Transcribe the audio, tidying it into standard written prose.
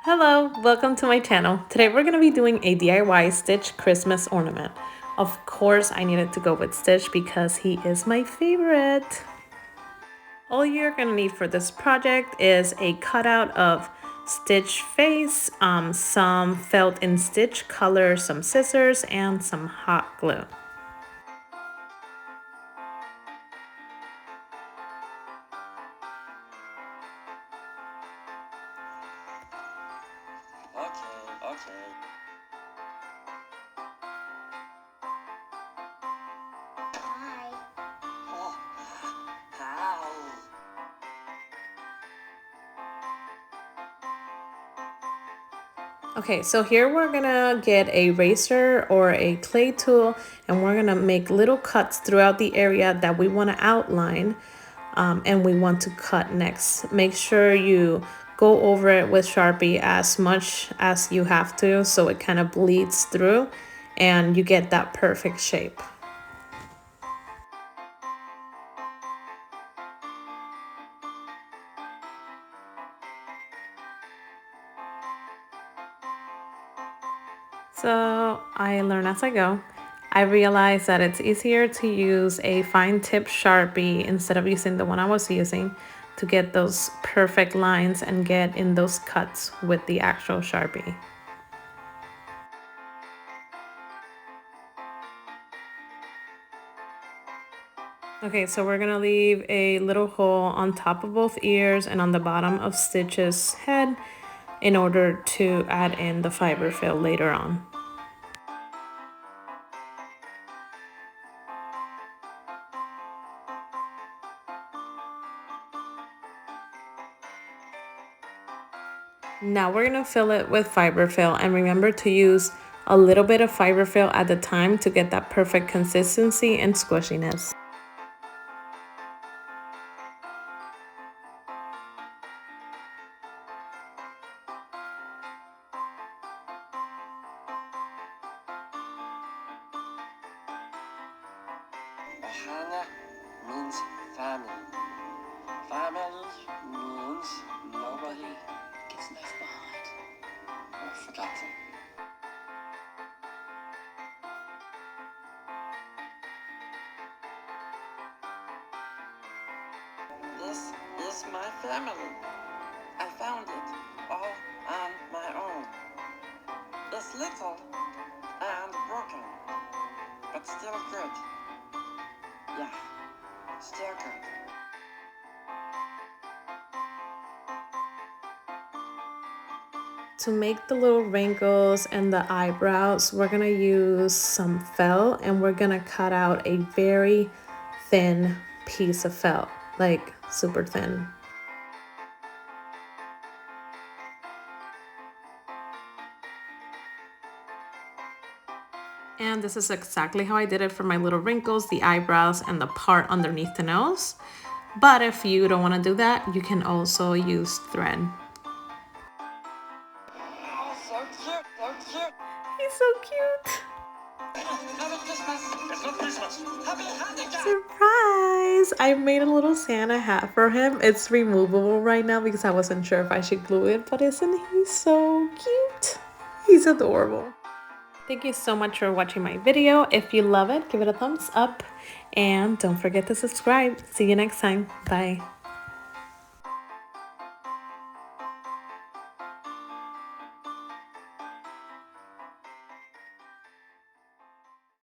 Hello, welcome to my channel. Today we're going to be doing a DIY Stitch Christmas ornament. Of course, I needed to go with Stitch because he is my favorite. All you're going to need for this project is a cutout of Stitch face, some felt in Stitch color, some scissors, and some hot glue. Okay. Hi. Oh, how? Okay, so here we're gonna get a razor or a clay tool and we're gonna make little cuts throughout the area that we want to outline and we want to cut next. Make sure you go over it with Sharpie as much as you have to so it kind of bleeds through and you get that perfect shape. So I learn as I go. I realized that it's easier to use a fine tip Sharpie instead of using the one I was using to get those perfect lines and get in those cuts with the actual Sharpie. Okay, so we're gonna leave a little hole on top of both ears and on the bottom of Stitch's head in order to add in the fiber fill later on. Now we're gonna fill it with fiber fill and remember to use a little bit of fiber fill at the time to get that perfect consistency and squishiness. Ohana means family. Family means nobody gets left behind or forgotten. This is my family. I found it all on my own. It's little and broken, but still good. Yeah, still good. To make the little wrinkles and the eyebrows, we're gonna use some felt and we're gonna cut out a very thin piece of felt, like super thin. And this is exactly how I did it for my little wrinkles, the eyebrows, and the part underneath the nose. But if you don't want to do that, you can also use thread. Oh, so cute, so cute. He's so cute. Merry Christmas. It's not Christmas. Happy Hanukkah. Surprise! I made a little Santa hat for him. It's removable right now because I wasn't sure if I should glue it, but isn't he so cute? He's adorable. Thank you so much for watching my video. If you love it, give it a thumbs up and don't forget to subscribe. See you next time. Bye.